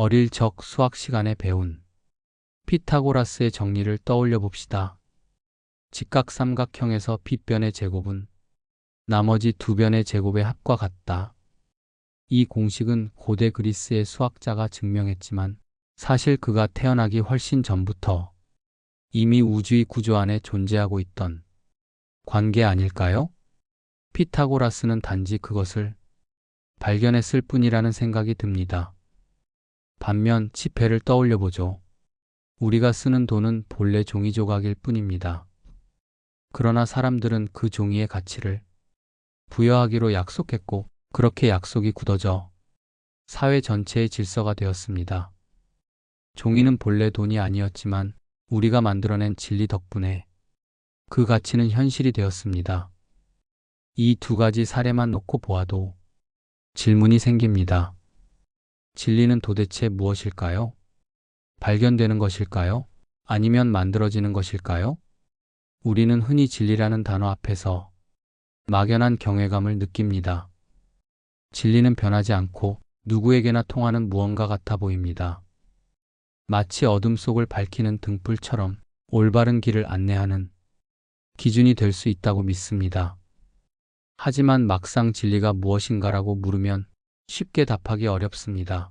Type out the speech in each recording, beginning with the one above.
어릴 적 수학 시간에 배운 피타고라스의 정리를 떠올려 봅시다. 직각삼각형에서 빗변의 제곱은 나머지 두 변의 제곱의 합과 같다. 이 공식은 고대 그리스의 수학자가 증명했지만 사실 그가 태어나기 훨씬 전부터 이미 우주의 구조 안에 존재하고 있던 관계 아닐까요? 피타고라스는 단지 그것을 발견했을 뿐이라는 생각이 듭니다. 반면 지폐를 떠올려 보죠. 우리가 쓰는 돈은 본래 종이 조각일 뿐입니다. 그러나 사람들은 그 종이의 가치를 부여하기로 약속했고 그렇게 약속이 굳어져 사회 전체의 질서가 되었습니다. 종이는 본래 돈이 아니었지만 우리가 만들어낸 진리 덕분에 그 가치는 현실이 되었습니다. 이 두 가지 사례만 놓고 보아도 질문이 생깁니다. 진리는 도대체 무엇일까요? 발견되는 것일까요? 아니면 만들어지는 것일까요? 우리는 흔히 진리라는 단어 앞에서 막연한 경외감을 느낍니다. 진리는 변하지 않고 누구에게나 통하는 무언가 같아 보입니다. 마치 어둠 속을 밝히는 등불처럼 올바른 길을 안내하는 기준이 될 수 있다고 믿습니다. 하지만 막상 진리가 무엇인가라고 물으면 쉽게 답하기 어렵습니다.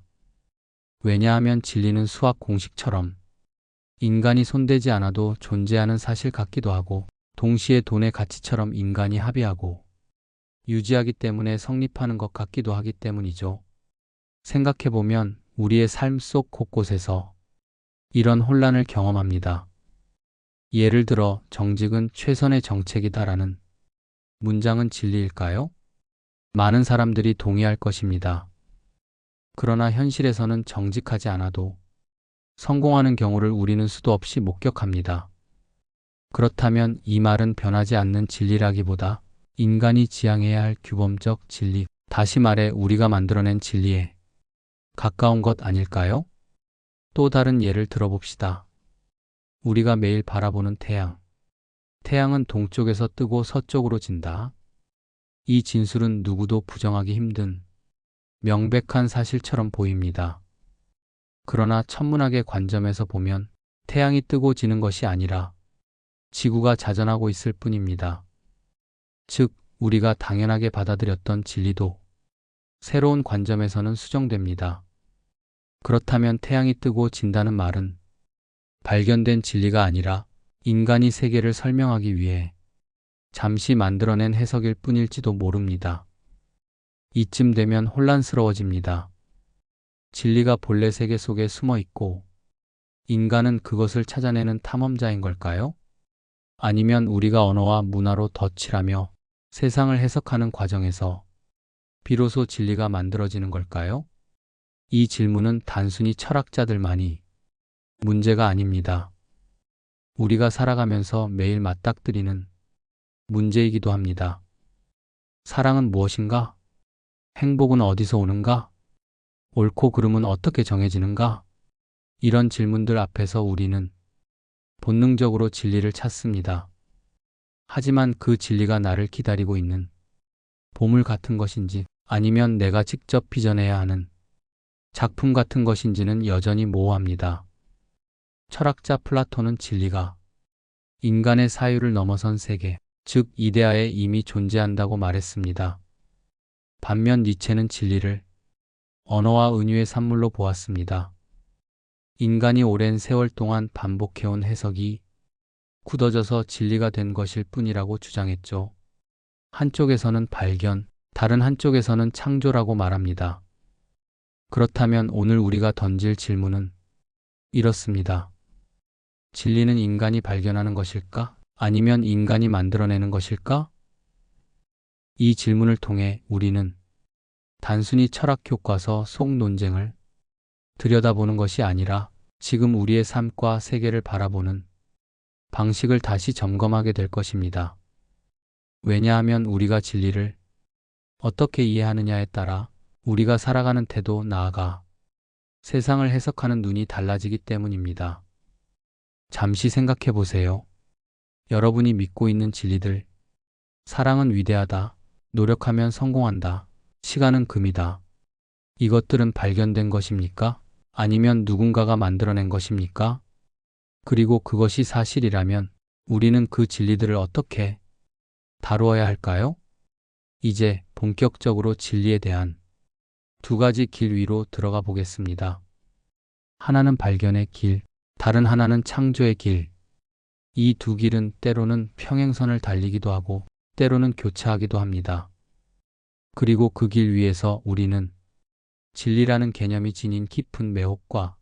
왜냐하면 진리는 수학 공식처럼 인간이 손대지 않아도 존재하는 사실 같기도 하고 동시에 돈의 가치처럼 인간이 합의하고 유지하기 때문에 성립하는 것 같기도 하기 때문이죠. 생각해보면 우리의 삶 속 곳곳에서 이런 혼란을 경험합니다. 예를 들어 정직은 최선의 정책이다라는 문장은 진리일까요? 많은 사람들이 동의할 것입니다. 그러나 현실에서는 정직하지 않아도 성공하는 경우를 우리는 수도 없이 목격합니다. 그렇다면 이 말은 변하지 않는 진리라기보다 인간이 지향해야 할 규범적 진리, 다시 말해 우리가 만들어낸 진리에 가까운 것 아닐까요? 또 다른 예를 들어봅시다. 우리가 매일 바라보는 태양. 태양은 동쪽에서 뜨고 서쪽으로 진다. 이 진술은 누구도 부정하기 힘든 명백한 사실처럼 보입니다. 그러나 천문학의 관점에서 보면 태양이 뜨고 지는 것이 아니라 지구가 자전하고 있을 뿐입니다. 즉, 우리가 당연하게 받아들였던 진리도 새로운 관점에서는 수정됩니다. 그렇다면 태양이 뜨고 진다는 말은 발견된 진리가 아니라 인간이 세계를 설명하기 위해 잠시 만들어낸 해석일 뿐일지도 모릅니다. 이쯤 되면 혼란스러워집니다. 진리가 본래 세계 속에 숨어 있고 인간은 그것을 찾아내는 탐험자인 걸까요? 아니면 우리가 언어와 문화로 덧칠하며 세상을 해석하는 과정에서 비로소 진리가 만들어지는 걸까요? 이 질문은 단순히 철학자들만이 문제가 아닙니다. 우리가 살아가면서 매일 맞닥뜨리는 문제이기도 합니다. 사랑은 무엇인가? 행복은 어디서 오는가? 옳고 그름은 어떻게 정해지는가? 이런 질문들 앞에서 우리는 본능적으로 진리를 찾습니다. 하지만 그 진리가 나를 기다리고 있는 보물 같은 것인지 아니면 내가 직접 빚어내야 하는 작품 같은 것인지는 여전히 모호합니다. 철학자 플라톤은 진리가 인간의 사유를 넘어선 세계, 즉 이데아에 이미 존재한다고 말했습니다. 반면 니체는 진리를 언어와 은유의 산물로 보았습니다. 인간이 오랜 세월 동안 반복해온 해석이 굳어져서 진리가 된 것일 뿐이라고 주장했죠. 한쪽에서는 발견, 다른 한쪽에서는 창조라고 말합니다. 그렇다면 오늘 우리가 던질 질문은 이렇습니다. 진리는 인간이 발견하는 것일까? 아니면 인간이 만들어내는 것일까? 이 질문을 통해 우리는 단순히 철학 교과서 속 논쟁을 들여다보는 것이 아니라 지금 우리의 삶과 세계를 바라보는 방식을 다시 점검하게 될 것입니다. 왜냐하면 우리가 진리를 어떻게 이해하느냐에 따라 우리가 살아가는 태도, 나아가 세상을 해석하는 눈이 달라지기 때문입니다. 잠시 생각해 보세요. 여러분이 믿고 있는 진리들, 사랑은 위대하다, 노력하면 성공한다, 시간은 금이다. 이것들은 발견된 것입니까? 아니면 누군가가 만들어낸 것입니까? 그리고 그것이 사실이라면 우리는 그 진리들을 어떻게 다루어야 할까요? 이제 본격적으로 진리에 대한 두 가지 길 위로 들어가 보겠습니다. 하나는 발견의 길, 다른 하나는 창조의 길. 이 두 길은 때로는 평행선을 달리기도 하고 때로는 교차하기도 합니다. 그리고 그 길 위에서 우리는 진리라는 개념이 지닌 깊은 매혹과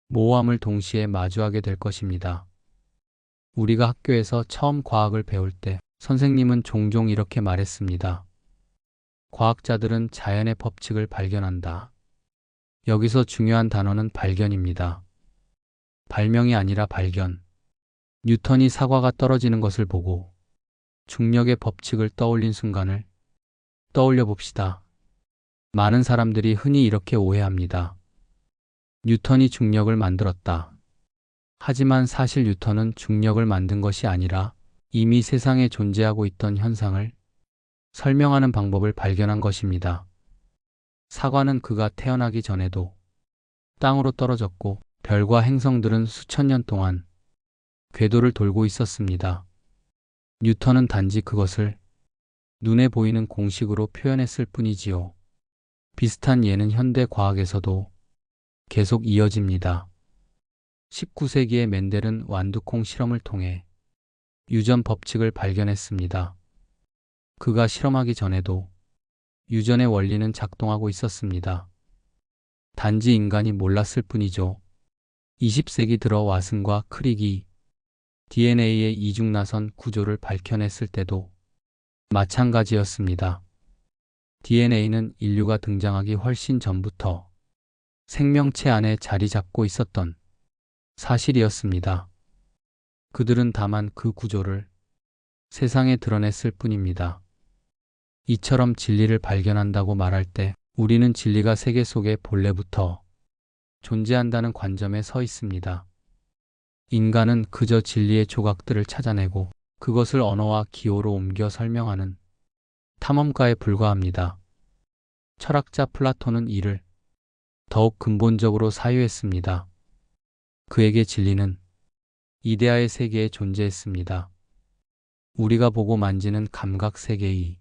모호함을 동시에 마주하게 될 것입니다. 우리가 학교에서 처음 과학을 배울 때 선생님은 종종 이렇게 말했습니다. 과학자들은 자연의 법칙을 발견한다. 여기서 중요한 단어는 발견입니다. 발명이 아니라 발견. 뉴턴이 사과가 떨어지는 것을 보고 중력의 법칙을 떠올린 순간을 떠올려 봅시다. 많은 사람들이 흔히 이렇게 오해합니다. 뉴턴이 중력을 만들었다. 하지만 사실 뉴턴은 중력을 만든 것이 아니라 이미 세상에 존재하고 있던 현상을 설명하는 방법을 발견한 것입니다. 사과는 그가 태어나기 전에도 땅으로 떨어졌고 별과 행성들은 수천 년 동안 궤도를 돌고 있었습니다. 뉴턴은 단지 그것을 눈에 보이는 공식으로 표현했을 뿐이지요. 비슷한 예는 현대 과학에서도 계속 이어집니다. 19세기의 멘델은 완두콩 실험을 통해 유전 법칙을 발견했습니다. 그가 실험하기 전에도 유전의 원리는 작동하고 있었습니다. 단지 인간이 몰랐을 뿐이죠. 20세기 들어 왓슨과 크릭이 DNA의 이중나선 구조를 밝혀냈을 때도 마찬가지였습니다. DNA는 인류가 등장하기 훨씬 전부터 생명체 안에 자리 잡고 있었던 사실이었습니다. 그들은 다만 그 구조를 세상에 드러냈을 뿐입니다. 이처럼 진리를 발견한다고 말할 때 우리는 진리가 세계 속의 본래부터 존재한다는 관점에 서 있습니다. 인간은 그저 진리의 조각들을 찾아내고 그것을 언어와 기호로 옮겨 설명하는 탐험가에 불과합니다. 철학자 플라톤은 이를 더욱 근본적으로 사유했습니다. 그에게 진리는 이데아의 세계에 존재했습니다. 우리가 보고 만지는 감각 세계의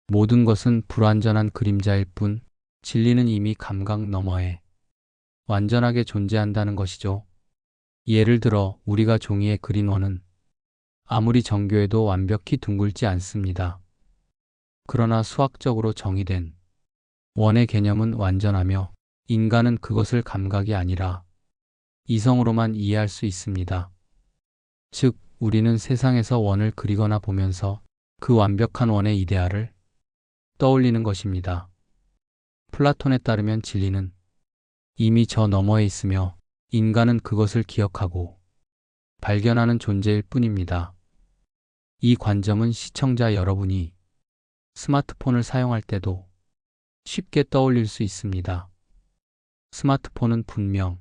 모든 것은 불완전한 그림자일 뿐 진리는 이미 감각 너머에 완전하게 존재한다는 것이죠. 예를 들어 우리가 종이에 그린 원은 아무리 정교해도 완벽히 둥글지 않습니다. 그러나 수학적으로 정의된 원의 개념은 완전하며 인간은 그것을 감각이 아니라 이성으로만 이해할 수 있습니다. 즉, 우리는 세상에서 원을 그리거나 보면서 그 완벽한 원의 이데아를 떠올리는 것입니다. 플라톤에 따르면 진리는 이미 저 너머에 있으며 인간은 그것을 기억하고 발견하는 존재일 뿐입니다. 이 관점은 시청자 여러분이 스마트폰을 사용할 때도 쉽게 떠올릴 수 있습니다. 스마트폰은 분명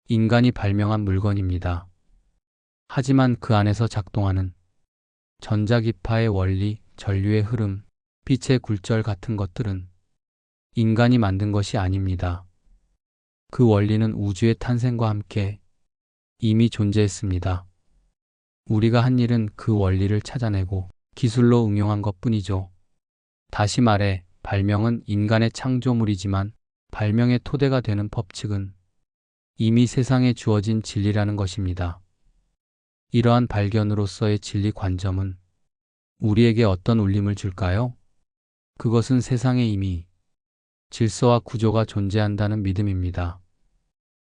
인간이 발명한 물건입니다. 하지만 그 안에서 작동하는 전자기파의 원리, 전류의 흐름, 빛의 굴절 같은 것들은 인간이 만든 것이 아닙니다. 그 원리는 우주의 탄생과 함께 이미 존재했습니다. 우리가 한 일은 그 원리를 찾아내고 기술로 응용한 것뿐이죠. 다시 말해, 발명은 인간의 창조물이지만 발명의 토대가 되는 법칙은 이미 세상에 주어진 진리라는 것입니다. 이러한 발견으로서의 진리 관점은 우리에게 어떤 울림을 줄까요? 그것은 세상에 이미 질서와 구조가 존재한다는 믿음입니다.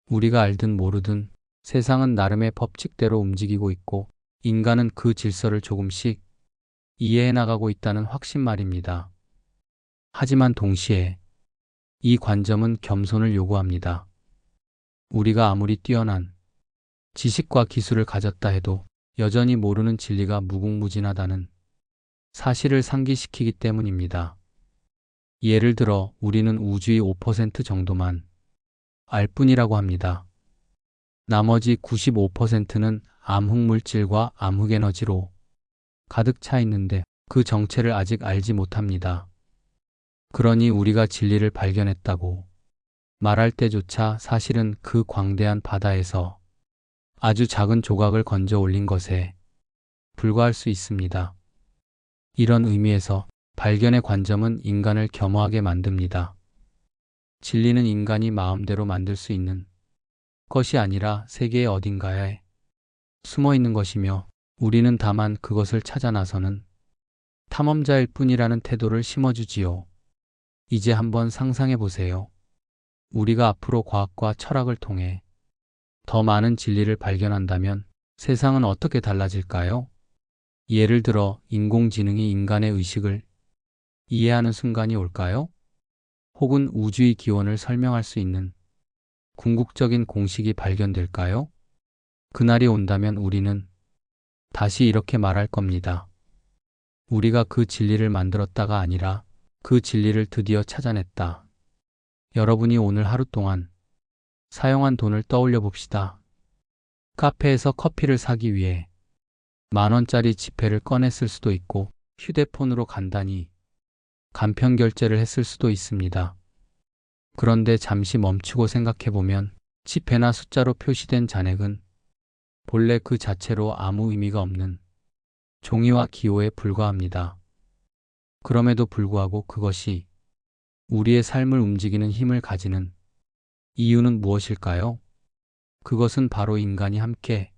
우리가 알든 모르든 세상은 나름의 법칙대로 움직이고 있고 인간은 그 질서를 조금씩 이해해 나가고 있다는 확신 말입니다. 하지만 동시에 이 관점은 겸손을 요구합니다. 우리가 아무리 뛰어난 지식과 기술을 가졌다 해도 여전히 모르는 진리가 무궁무진하다는 사실을 상기시키기 때문입니다. 예를 들어 우리는 우주의 5% 정도만 알 뿐이라고 합니다. 나머지 95%는 암흑물질과 암흑에너지로 가득 차 있는데 그 정체를 아직 알지 못합니다. 그러니 우리가 진리를 발견했다고 말할 때조차 사실은 그 광대한 바다에서 아주 작은 조각을 건져 올린 것에 불과할 수 있습니다. 이런 의미에서 발견의 관점은 인간을 겸허하게 만듭니다. 진리는 인간이 마음대로 만들 수 있는 것이 아니라 세계의 어딘가에 숨어 있는 것이며, 우리는 다만 그것을 찾아 나서는 탐험자일 뿐이라는 태도를 심어주지요. 이제 한번 상상해 보세요. 우리가 앞으로 과학과 철학을 통해 더 많은 진리를 발견한다면 세상은 어떻게 달라질까요? 예를 들어 인공지능이 인간의 의식을 이해하는 순간이 올까요? 혹은 우주의 기원을 설명할 수 있는 궁극적인 공식이 발견될까요? 그날이 온다면 우리는 다시 이렇게 말할 겁니다. 우리가 그 진리를 만들었다가 아니라 그 진리를 드디어 찾아냈다. 여러분이 오늘 하루 동안 사용한 돈을 떠올려 봅시다. 카페에서 커피를 사기 위해 10,000원짜리 지폐를 꺼냈을 수도 있고, 휴대폰으로 간단히 간편 결제를 했을 수도 있습니다. 그런데 잠시 멈추고 생각해 보면 지폐나 숫자로 표시된 잔액은 본래 그 자체로 아무 의미가 없는 종이와 기호에 불과합니다. 그럼에도 불구하고 그것이 우리의 삶을 움직이는 힘을 가지는 이유는 무엇일까요? 그것은 바로 인간이 함께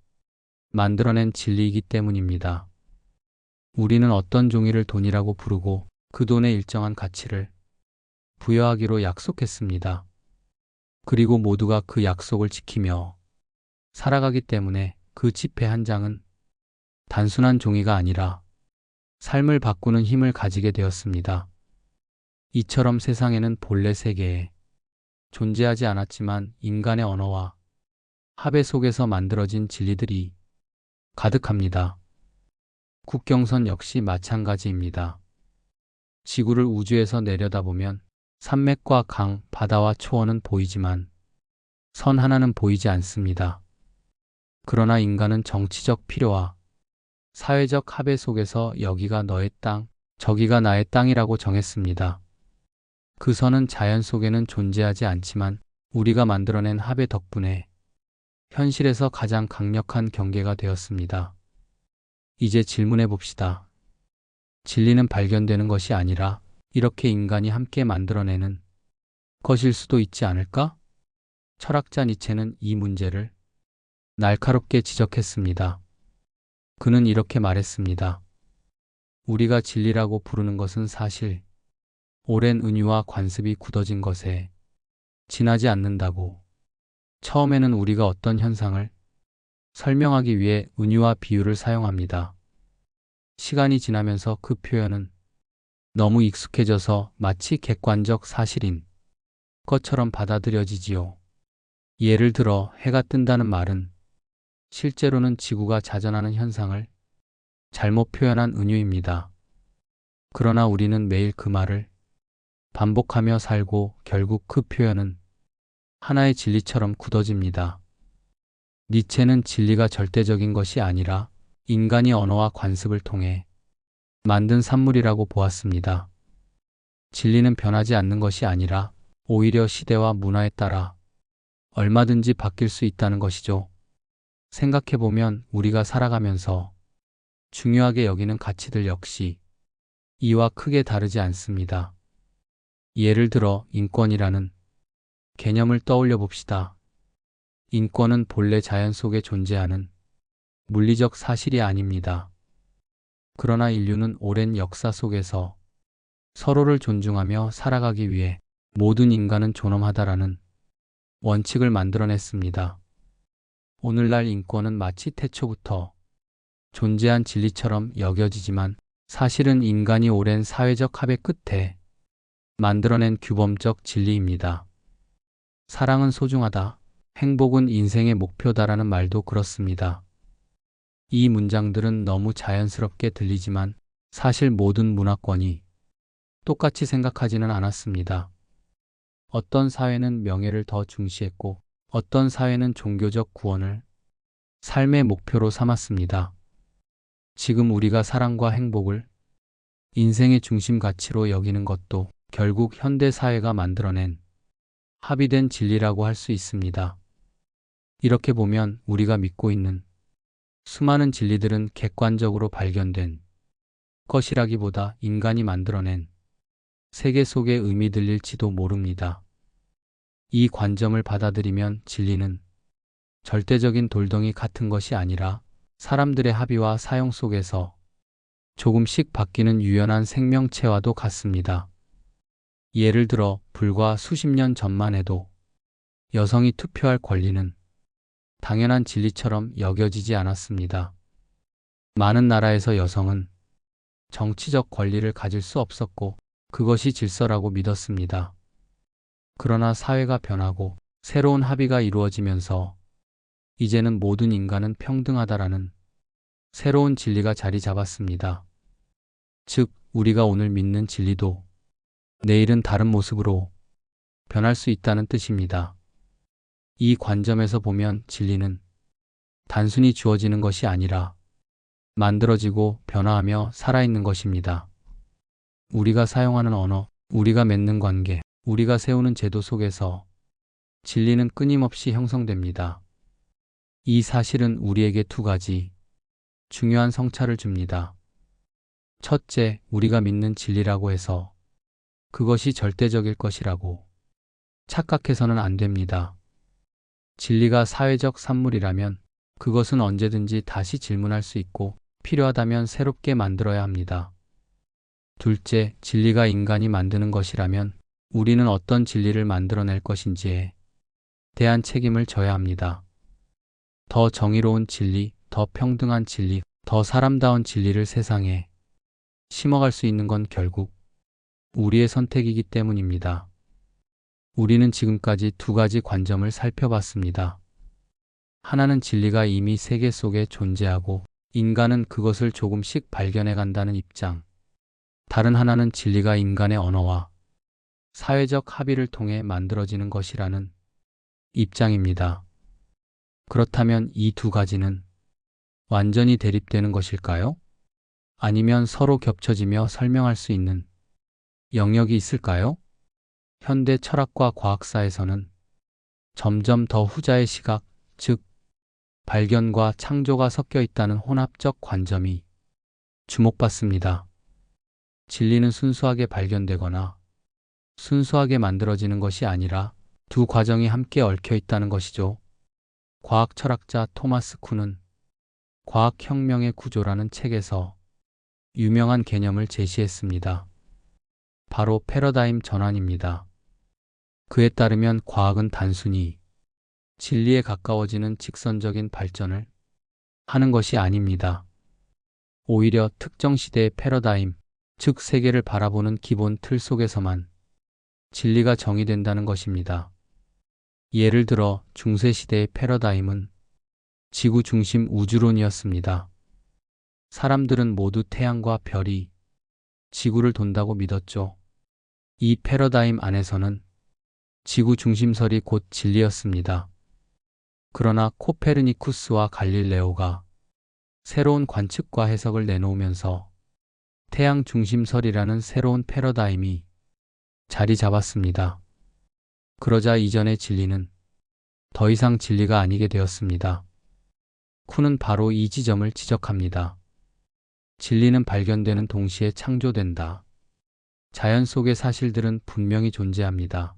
만들어낸 진리이기 때문입니다. 우리는 어떤 종이를 돈이라고 부르고 그 돈에 일정한 가치를 부여하기로 약속했습니다. 그리고 모두가 그 약속을 지키며 살아가기 때문에 그 지폐 한 장은 단순한 종이가 아니라 삶을 바꾸는 힘을 가지게 되었습니다. 이처럼 세상에는 본래 세계에 존재하지 않았지만 인간의 언어와 합의 속에서 만들어진 진리들이 가득합니다. 국경선 역시 마찬가지입니다. 지구를 우주에서 내려다보면 산맥과 강, 바다와 초원은 보이지만 선 하나는 보이지 않습니다. 그러나 인간은 정치적 필요와 사회적 합의 속에서 여기가 너의 땅, 저기가 나의 땅이라고 정했습니다. 그 선은 자연 속에는 존재하지 않지만 우리가 만들어낸 합의 덕분에 현실에서 가장 강력한 경계가 되었습니다. 이제 질문해 봅시다. 진리는 발견되는 것이 아니라 이렇게 인간이 함께 만들어내는 것일 수도 있지 않을까? 철학자 니체는 이 문제를 날카롭게 지적했습니다. 그는 이렇게 말했습니다. 우리가 진리라고 부르는 것은 사실 오랜 은유와 관습이 굳어진 것에 지나지 않는다고. 처음에는 우리가 어떤 현상을 설명하기 위해 은유와 비유를 사용합니다. 시간이 지나면서 그 표현은 너무 익숙해져서 마치 객관적 사실인 것처럼 받아들여지지요. 예를 들어 해가 뜬다는 말은 실제로는 지구가 자전하는 현상을 잘못 표현한 은유입니다. 그러나 우리는 매일 그 말을 반복하며 살고 결국 그 표현은 하나의 진리처럼 굳어집니다. 니체는 진리가 절대적인 것이 아니라 인간이 언어와 관습을 통해 만든 산물이라고 보았습니다. 진리는 변하지 않는 것이 아니라 오히려 시대와 문화에 따라 얼마든지 바뀔 수 있다는 것이죠. 생각해보면 우리가 살아가면서 중요하게 여기는 가치들 역시 이와 크게 다르지 않습니다. 예를 들어 인권이라는 개념을 떠올려 봅시다. 인권은 본래 자연 속에 존재하는 물리적 사실이 아닙니다. 그러나 인류는 오랜 역사 속에서 서로를 존중하며 살아가기 위해 모든 인간은 존엄하다라는 원칙을 만들어냈습니다. 오늘날 인권은 마치 태초부터 존재한 진리처럼 여겨지지만 사실은 인간이 오랜 사회적 합의 끝에 만들어낸 규범적 진리입니다. 사랑은 소중하다, 행복은 인생의 목표다라는 말도 그렇습니다. 이 문장들은 너무 자연스럽게 들리지만 사실 모든 문화권이 똑같이 생각하지는 않았습니다. 어떤 사회는 명예를 더 중시했고 어떤 사회는 종교적 구원을 삶의 목표로 삼았습니다. 지금 우리가 사랑과 행복을 인생의 중심 가치로 여기는 것도 결국 현대 사회가 만들어낸 합의된 진리라고 할 수 있습니다. 이렇게 보면 우리가 믿고 있는 수많은 진리들은 객관적으로 발견된 것이라기보다 인간이 만들어낸 세계 속의 의미들일지도 모릅니다. 이 관점을 받아들이면 진리는 절대적인 돌덩이 같은 것이 아니라 사람들의 합의와 사용 속에서 조금씩 바뀌는 유연한 생명체와도 같습니다. 예를 들어 불과 수십 년 전만 해도 여성이 투표할 권리는 당연한 진리처럼 여겨지지 않았습니다. 많은 나라에서 여성은 정치적 권리를 가질 수 없었고 그것이 질서라고 믿었습니다. 그러나 사회가 변하고 새로운 합의가 이루어지면서 이제는 모든 인간은 평등하다라는 새로운 진리가 자리 잡았습니다. 즉, 우리가 오늘 믿는 진리도 내일은 다른 모습으로 변할 수 있다는 뜻입니다. 이 관점에서 보면 진리는 단순히 주어지는 것이 아니라 만들어지고 변화하며 살아있는 것입니다. 우리가 사용하는 언어, 우리가 맺는 관계, 우리가 세우는 제도 속에서 진리는 끊임없이 형성됩니다. 이 사실은 우리에게 두 가지 중요한 성찰을 줍니다. 첫째, 우리가 믿는 진리라고 해서 그것이 절대적일 것이라고 착각해서는 안 됩니다. 진리가 사회적 산물이라면 그것은 언제든지 다시 질문할 수 있고 필요하다면 새롭게 만들어야 합니다. 둘째, 진리가 인간이 만드는 것이라면 우리는 어떤 진리를 만들어낼 것인지에 대한 책임을 져야 합니다. 더 정의로운 진리, 더 평등한 진리, 더 사람다운 진리를 세상에 심어갈 수 있는 건 결국 우리의 선택이기 때문입니다. 우리는 지금까지 두 가지 관점을 살펴봤습니다. 하나는 진리가 이미 세계 속에 존재하고 인간은 그것을 조금씩 발견해 간다는 입장. 다른 하나는 진리가 인간의 언어와 사회적 합의를 통해 만들어지는 것이라는 입장입니다. 그렇다면 이 두 가지는 완전히 대립되는 것일까요? 아니면 서로 겹쳐지며 설명할 수 있는 영역이 있을까요? 현대 철학과 과학사에서는 점점 더 후자의 시각, 즉 발견과 창조가 섞여 있다는 혼합적 관점이 주목받습니다. 진리는 순수하게 발견되거나 순수하게 만들어지는 것이 아니라 두 과정이 함께 얽혀 있다는 것이죠. 과학 철학자 토마스 쿤은 과학혁명의 구조라는 책에서 유명한 개념을 제시했습니다. 바로 패러다임 전환입니다. 그에 따르면 과학은 단순히 진리에 가까워지는 직선적인 발전을 하는 것이 아닙니다. 오히려 특정 시대의 패러다임, 즉 세계를 바라보는 기본 틀 속에서만 진리가 정의된다는 것입니다. 예를 들어 중세시대의 패러다임은 지구 중심 우주론이었습니다. 사람들은 모두 태양과 별이 지구를 돈다고 믿었죠. 이 패러다임 안에서는 지구 중심설이 곧 진리였습니다. 그러나 코페르니쿠스와 갈릴레오가 새로운 관측과 해석을 내놓으면서 태양 중심설이라는 새로운 패러다임이 자리 잡았습니다. 그러자 이전의 진리는 더 이상 진리가 아니게 되었습니다. 쿤은 바로 이 지점을 지적합니다. 진리는 발견되는 동시에 창조된다. 자연 속의 사실들은 분명히 존재합니다.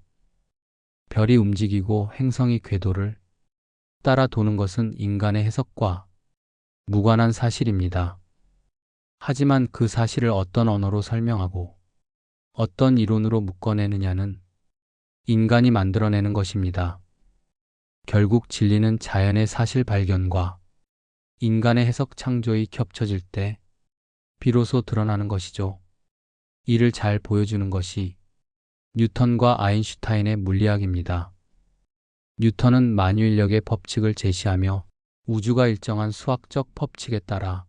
별이 움직이고 행성이 궤도를 따라 도는 것은 인간의 해석과 무관한 사실입니다. 하지만 그 사실을 어떤 언어로 설명하고 어떤 이론으로 묶어내느냐는 인간이 만들어내는 것입니다. 결국 진리는 자연의 사실 발견과 인간의 해석 창조의 겹쳐질 때 비로소 드러나는 것이죠. 이를 잘 보여주는 것이 뉴턴과 아인슈타인의 물리학입니다. 뉴턴은 만유인력의 법칙을 제시하며 우주가 일정한 수학적 법칙에 따라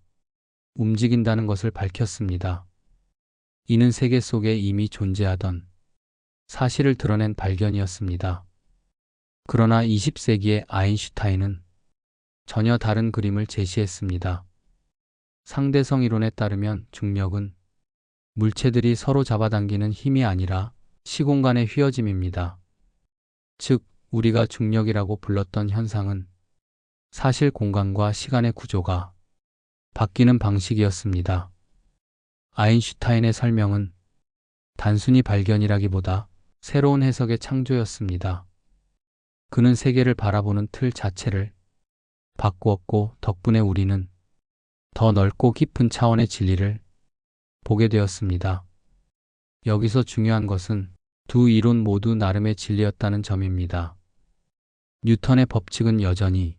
움직인다는 것을 밝혔습니다. 이는 세계 속에 이미 존재하던 사실을 드러낸 발견이었습니다. 그러나 20세기의 아인슈타인은 전혀 다른 그림을 제시했습니다. 상대성 이론에 따르면 중력은 물체들이 서로 잡아당기는 힘이 아니라 시공간의 휘어짐입니다. 즉, 우리가 중력이라고 불렀던 현상은 사실 공간과 시간의 구조가 바뀌는 방식이었습니다. 아인슈타인의 설명은 단순히 발견이라기보다 새로운 해석의 창조였습니다. 그는 세계를 바라보는 틀 자체를 바꾸었고, 덕분에 우리는 더 넓고 깊은 차원의 진리를 보게 되었습니다. 여기서 중요한 것은 두 이론 모두 나름의 진리였다는 점입니다. 뉴턴의 법칙은 여전히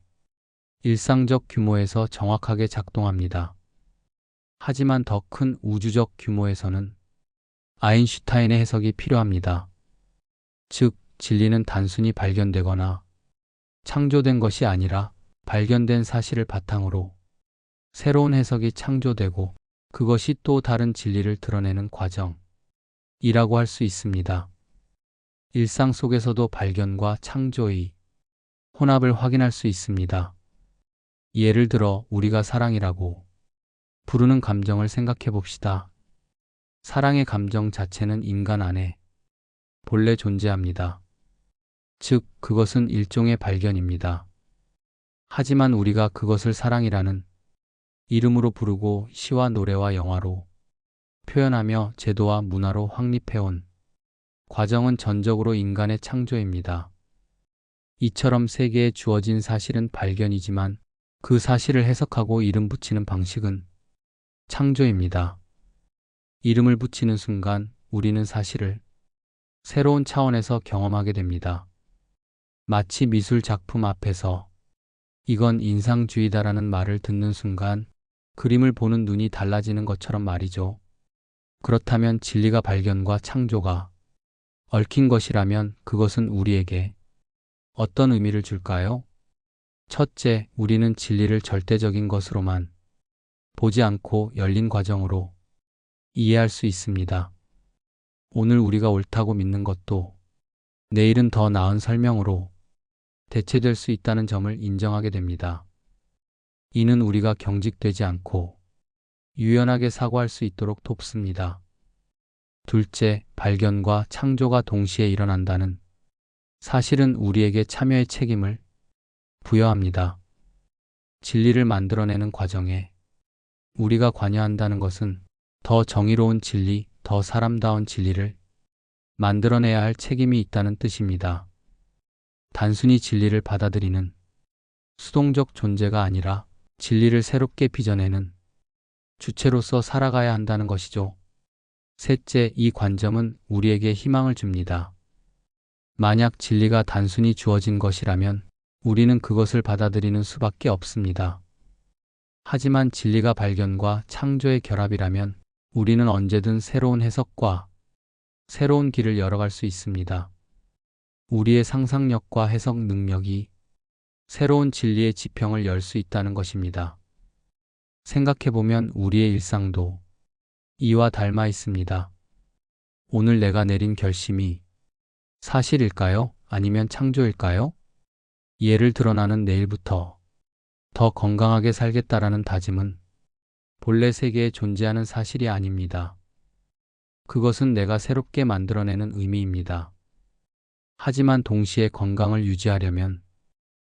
일상적 규모에서 정확하게 작동합니다. 하지만 더 큰 우주적 규모에서는 아인슈타인의 해석이 필요합니다. 즉, 진리는 단순히 발견되거나 창조된 것이 아니라 발견된 사실을 바탕으로 새로운 해석이 창조되고, 그것이 또 다른 진리를 드러내는 과정이라고 할 수 있습니다. 일상 속에서도 발견과 창조의 혼합을 확인할 수 있습니다. 예를 들어 우리가 사랑이라고 부르는 감정을 생각해 봅시다. 사랑의 감정 자체는 인간 안에 본래 존재합니다. 즉, 그것은 일종의 발견입니다. 하지만 우리가 그것을 사랑이라는 이름으로 부르고 시와 노래와 영화로 표현하며 제도와 문화로 확립해온 과정은 전적으로 인간의 창조입니다. 이처럼 세계에 주어진 사실은 발견이지만 그 사실을 해석하고 이름 붙이는 방식은 창조입니다. 이름을 붙이는 순간 우리는 사실을 새로운 차원에서 경험하게 됩니다. 마치 미술 작품 앞에서 이건 인상주의다라는 말을 듣는 순간 그림을 보는 눈이 달라지는 것처럼 말이죠. 그렇다면 진리가 발견과 창조가 얽힌 것이라면 그것은 우리에게 어떤 의미를 줄까요? 첫째, 우리는 진리를 절대적인 것으로만 보지 않고 열린 과정으로 이해할 수 있습니다. 오늘 우리가 옳다고 믿는 것도 내일은 더 나은 설명으로 대체될 수 있다는 점을 인정하게 됩니다. 이는 우리가 경직되지 않고 유연하게 사고할 수 있도록 돕습니다. 둘째, 발견과 창조가 동시에 일어난다는 사실은 우리에게 참여의 책임을 부여합니다. 진리를 만들어내는 과정에 우리가 관여한다는 것은 더 정의로운 진리, 더 사람다운 진리를 만들어내야 할 책임이 있다는 뜻입니다. 단순히 진리를 받아들이는 수동적 존재가 아니라 진리를 새롭게 빚어내는 주체로서 살아가야 한다는 것이죠. 셋째, 이 관점은 우리에게 희망을 줍니다. 만약 진리가 단순히 주어진 것이라면 우리는 그것을 받아들이는 수밖에 없습니다. 하지만 진리가 발견과 창조의 결합이라면 우리는 언제든 새로운 해석과 새로운 길을 열어갈 수 있습니다. 우리의 상상력과 해석 능력이 새로운 진리의 지평을 열 수 있다는 것입니다. 생각해보면 우리의 일상도 이와 닮아 있습니다. 오늘 내가 내린 결심이 사실일까요? 아니면 창조일까요? 예를 들어 나는 내일부터 더 건강하게 살겠다라는 다짐은 본래 세계에 존재하는 사실이 아닙니다. 그것은 내가 새롭게 만들어내는 의미입니다. 하지만 동시에 건강을 유지하려면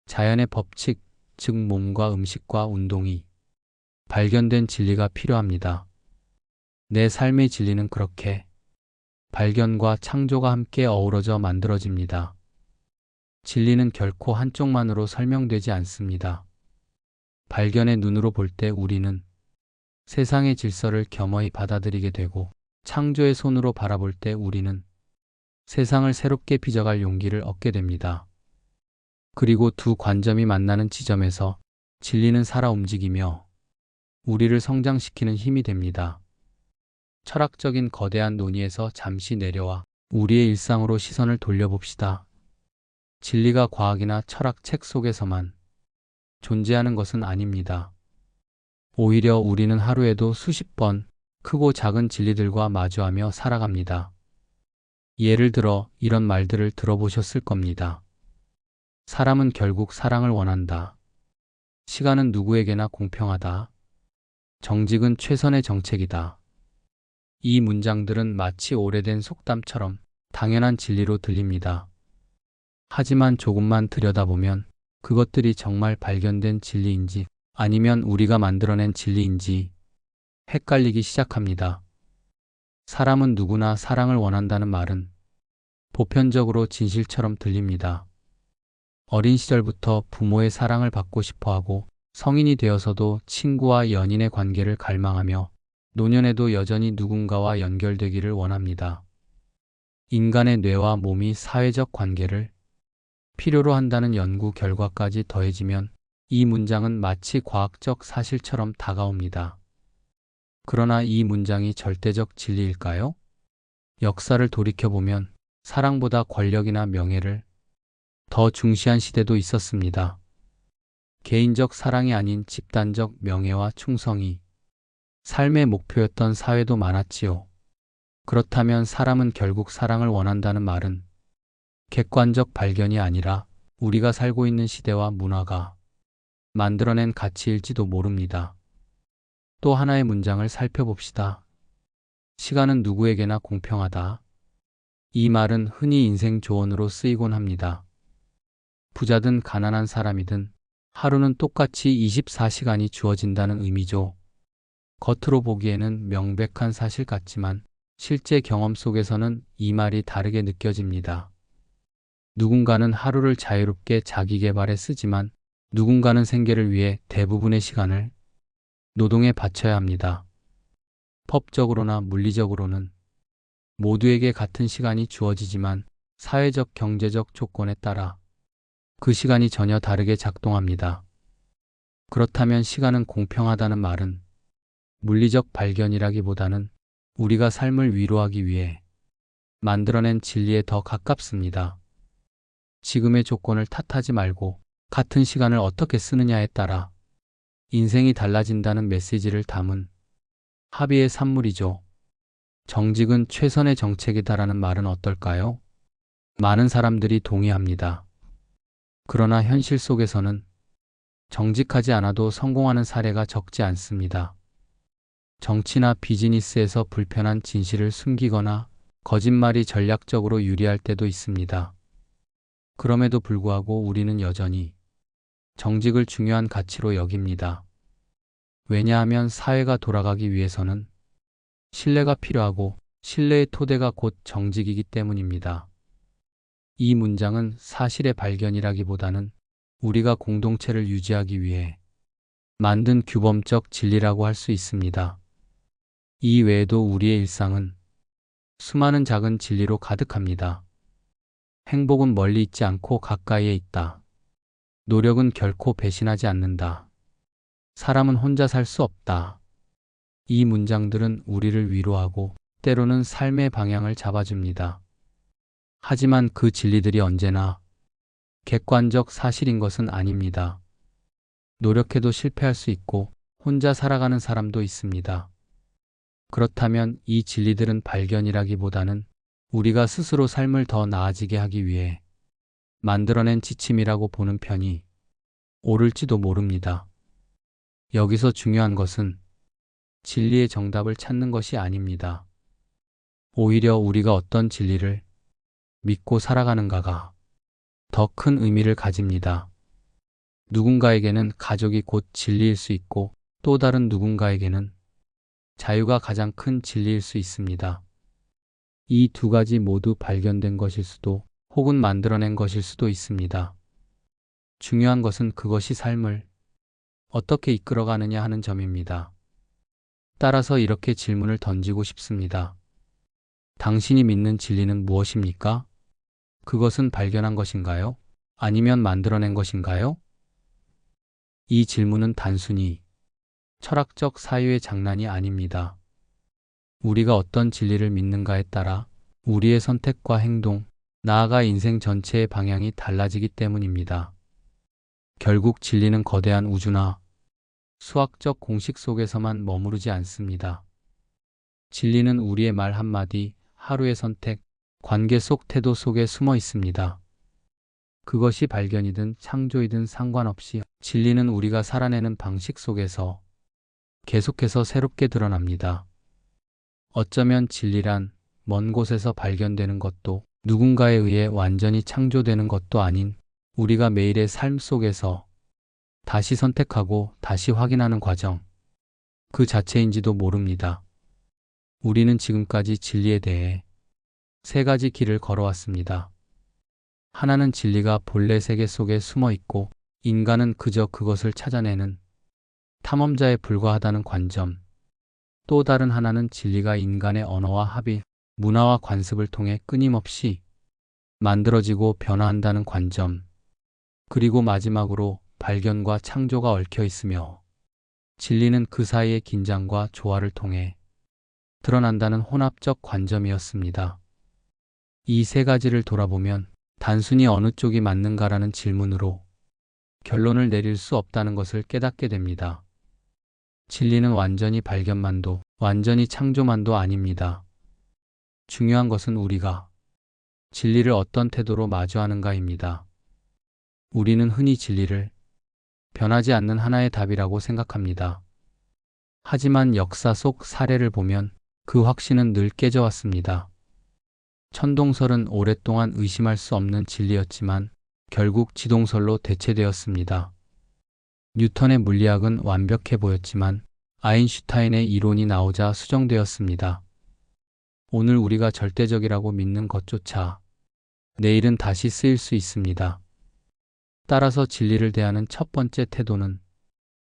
자연의 법칙, 즉 몸과 음식과 운동이 발견된 진리가 필요합니다. 내 삶의 진리는 그렇게 발견과 창조가 함께 어우러져 만들어집니다. 진리는 결코 한쪽만으로 설명되지 않습니다. 발견의 눈으로 볼 때 우리는 세상의 질서를 겸허히 받아들이게 되고, 창조의 손으로 바라볼 때 우리는 세상을 새롭게 빚어갈 용기를 얻게 됩니다. 그리고 두 관점이 만나는 지점에서 진리는 살아 움직이며 우리를 성장시키는 힘이 됩니다. 철학적인 거대한 논의에서 잠시 내려와 우리의 일상으로 시선을 돌려봅시다. 진리가 과학이나 철학 책 속에서만 존재하는 것은 아닙니다. 오히려 우리는 하루에도 수십 번 크고 작은 진리들과 마주하며 살아갑니다. 예를 들어 이런 말들을 들어보셨을 겁니다. 사람은 결국 사랑을 원한다. 시간은 누구에게나 공평하다. 정직은 최선의 정책이다. 이 문장들은 마치 오래된 속담처럼 당연한 진리로 들립니다. 하지만 조금만 들여다보면 그것들이 정말 발견된 진리인지 아니면 우리가 만들어낸 진리인지 헷갈리기 시작합니다. 사람은 누구나 사랑을 원한다는 말은 보편적으로 진실처럼 들립니다. 어린 시절부터 부모의 사랑을 받고 싶어 하고 성인이 되어서도 친구와 연인의 관계를 갈망하며 노년에도 여전히 누군가와 연결되기를 원합니다. 인간의 뇌와 몸이 사회적 관계를 필요로 한다는 연구 결과까지 더해지면 이 문장은 마치 과학적 사실처럼 다가옵니다. 그러나 이 문장이 절대적 진리일까요? 역사를 돌이켜보면 사랑보다 권력이나 명예를 더 중시한 시대도 있었습니다. 개인적 사랑이 아닌 집단적 명예와 충성이 삶의 목표였던 사회도 많았지요. 그렇다면 사람은 결국 사랑을 원한다는 말은 객관적 발견이 아니라 우리가 살고 있는 시대와 문화가 만들어낸 가치일지도 모릅니다. 또 하나의 문장을 살펴봅시다. 시간은 누구에게나 공평하다. 이 말은 흔히 인생 조언으로 쓰이곤 합니다. 부자든 가난한 사람이든 하루는 똑같이 24시간이 주어진다는 의미죠. 겉으로 보기에는 명백한 사실 같지만 실제 경험 속에서는 이 말이 다르게 느껴집니다. 누군가는 하루를 자유롭게 자기 개발에 쓰지만 누군가는 생계를 위해 대부분의 시간을 노동에 바쳐야 합니다. 법적으로나 물리적으로는 모두에게 같은 시간이 주어지지만 사회적 경제적 조건에 따라 그 시간이 전혀 다르게 작동합니다. 그렇다면 시간은 공평하다는 말은 물리적 발견이라기보다는 우리가 삶을 위로하기 위해 만들어낸 진리에 더 가깝습니다. 지금의 조건을 탓하지 말고 같은 시간을 어떻게 쓰느냐에 따라 인생이 달라진다는 메시지를 담은 합의의 산물이죠. 정직은 최선의 정책이다라는 말은 어떨까요? 많은 사람들이 동의합니다. 그러나 현실 속에서는 정직하지 않아도 성공하는 사례가 적지 않습니다. 정치나 비즈니스에서 불편한 진실을 숨기거나 거짓말이 전략적으로 유리할 때도 있습니다. 그럼에도 불구하고 우리는 여전히 정직을 중요한 가치로 여깁니다. 왜냐하면 사회가 돌아가기 위해서는 신뢰가 필요하고 신뢰의 토대가 곧 정직이기 때문입니다. 이 문장은 사실의 발견이라기보다는 우리가 공동체를 유지하기 위해 만든 규범적 진리라고 할 수 있습니다. 이 외에도 우리의 일상은 수많은 작은 진리로 가득합니다. 행복은 멀리 있지 않고 가까이에 있다. 노력은 결코 배신하지 않는다. 사람은 혼자 살 수 없다. 이 문장들은 우리를 위로하고 때로는 삶의 방향을 잡아줍니다. 하지만 그 진리들이 언제나 객관적 사실인 것은 아닙니다. 노력해도 실패할 수 있고 혼자 살아가는 사람도 있습니다. 그렇다면 이 진리들은 발견이라기보다는 우리가 스스로 삶을 더 나아지게 하기 위해 만들어낸 지침이라고 보는 편이 옳을지도 모릅니다. 여기서 중요한 것은 진리의 정답을 찾는 것이 아닙니다. 오히려 우리가 어떤 진리를 믿고 살아가는가가 더 큰 의미를 가집니다. 누군가에게는 가족이 곧 진리일 수 있고 또 다른 누군가에게는 자유가 가장 큰 진리일 수 있습니다. 이 두 가지 모두 발견된 것일 수도 혹은 만들어낸 것일 수도 있습니다. 중요한 것은 그것이 삶을 어떻게 이끌어가느냐 하는 점입니다. 따라서 이렇게 질문을 던지고 싶습니다. 당신이 믿는 진리는 무엇입니까? 그것은 발견한 것인가요? 아니면 만들어낸 것인가요? 이 질문은 단순히 철학적 사유의 장난이 아닙니다. 우리가 어떤 진리를 믿는가에 따라 우리의 선택과 행동, 나아가 인생 전체의 방향이 달라지기 때문입니다. 결국 진리는 거대한 우주나 수학적 공식 속에서만 머무르지 않습니다. 진리는 우리의 말 한마디, 하루의 선택, 관계 속 태도 속에 숨어 있습니다. 그것이 발견이든 창조이든 상관없이 진리는 우리가 살아내는 방식 속에서 계속해서 새롭게 드러납니다. 어쩌면 진리란 먼 곳에서 발견되는 것도 누군가에 의해 완전히 창조되는 것도 아닌 우리가 매일의 삶 속에서 다시 선택하고 다시 확인하는 과정, 그 자체인지도 모릅니다. 우리는 지금까지 진리에 대해 세 가지 길을 걸어왔습니다. 하나는 진리가 본래 세계 속에 숨어 있고 인간은 그저 그것을 찾아내는 탐험자에 불과하다는 관점. 또 다른 하나는 진리가 인간의 언어와 합의, 문화와 관습을 통해 끊임없이 만들어지고 변화한다는 관점. 그리고 마지막으로 발견과 창조가 얽혀 있으며 진리는 그 사이의 긴장과 조화를 통해 드러난다는 혼합적 관점이었습니다. 이 세 가지를 돌아보면 단순히 어느 쪽이 맞는가라는 질문으로 결론을 내릴 수 없다는 것을 깨닫게 됩니다. 진리는 완전히 발견만도, 완전히 창조만도 아닙니다. 중요한 것은 우리가 진리를 어떤 태도로 마주하는가입니다. 우리는 흔히 진리를 변하지 않는 하나의 답이라고 생각합니다. 하지만 역사 속 사례를 보면 그 확신은 늘 깨져왔습니다. 천동설은 오랫동안 의심할 수 없는 진리였지만 결국 지동설로 대체되었습니다. 뉴턴의 물리학은 완벽해 보였지만 아인슈타인의 이론이 나오자 수정되었습니다. 오늘 우리가 절대적이라고 믿는 것조차 내일은 다시 쓰일 수 있습니다. 따라서 진리를 대하는 첫 번째 태도는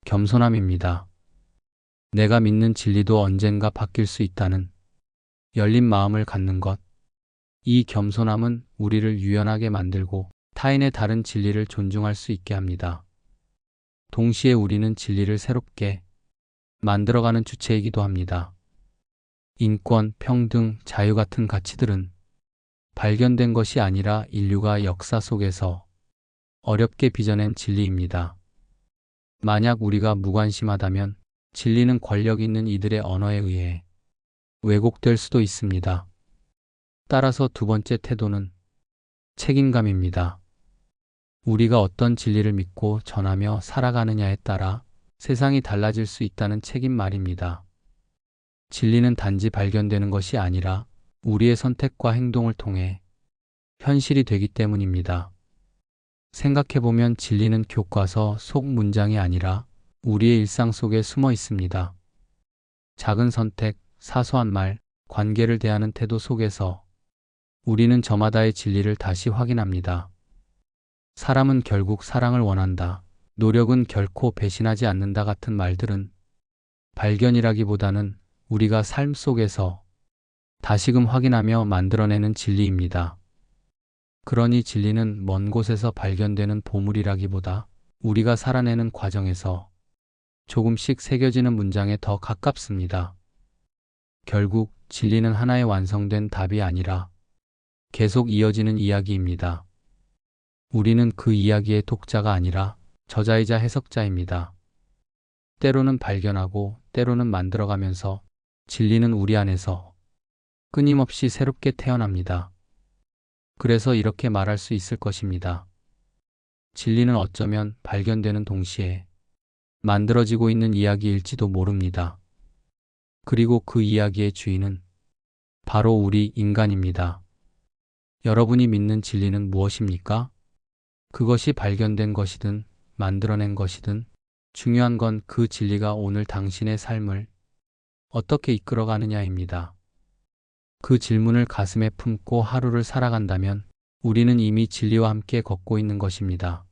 겸손함입니다. 내가 믿는 진리도 언젠가 바뀔 수 있다는 열린 마음을 갖는 것. 이 겸손함은 우리를 유연하게 만들고 타인의 다른 진리를 존중할 수 있게 합니다. 동시에 우리는 진리를 새롭게 만들어가는 주체이기도 합니다. 인권, 평등, 자유 같은 가치들은 발견된 것이 아니라 인류가 역사 속에서 어렵게 빚어낸 진리입니다. 만약 우리가 무관심하다면 진리는 권력 있는 이들의 언어에 의해 왜곡될 수도 있습니다. 따라서 두 번째 태도는 책임감입니다. 우리가 어떤 진리를 믿고 전하며 살아가느냐에 따라 세상이 달라질 수 있다는 책임 말입니다. 진리는 단지 발견되는 것이 아니라 우리의 선택과 행동을 통해 현실이 되기 때문입니다. 생각해보면 진리는 교과서 속 문장이 아니라 우리의 일상 속에 숨어 있습니다. 작은 선택, 사소한 말, 관계를 대하는 태도 속에서 우리는 저마다의 진리를 다시 확인합니다. 사람은 결국 사랑을 원한다. 노력은 결코 배신하지 않는다 같은 말들은 발견이라기보다는 우리가 삶 속에서 다시금 확인하며 만들어내는 진리입니다. 그러니 진리는 먼 곳에서 발견되는 보물이라기보다 우리가 살아내는 과정에서 조금씩 새겨지는 문장에 더 가깝습니다. 결국 진리는 하나의 완성된 답이 아니라 계속 이어지는 이야기입니다. 우리는 그 이야기의 독자가 아니라 저자이자 해석자입니다. 때로는 발견하고 때로는 만들어가면서 진리는 우리 안에서 끊임없이 새롭게 태어납니다. 그래서 이렇게 말할 수 있을 것입니다. 진리는 어쩌면 발견되는 동시에 만들어지고 있는 이야기일지도 모릅니다. 그리고 그 이야기의 주인은 바로 우리 인간입니다. 여러분이 믿는 진리는 무엇입니까? 그것이 발견된 것이든 만들어낸 것이든 중요한 건 그 진리가 오늘 당신의 삶을 어떻게 이끌어가느냐입니다. 그 질문을 가슴에 품고 하루를 살아간다면 우리는 이미 진리와 함께 걷고 있는 것입니다.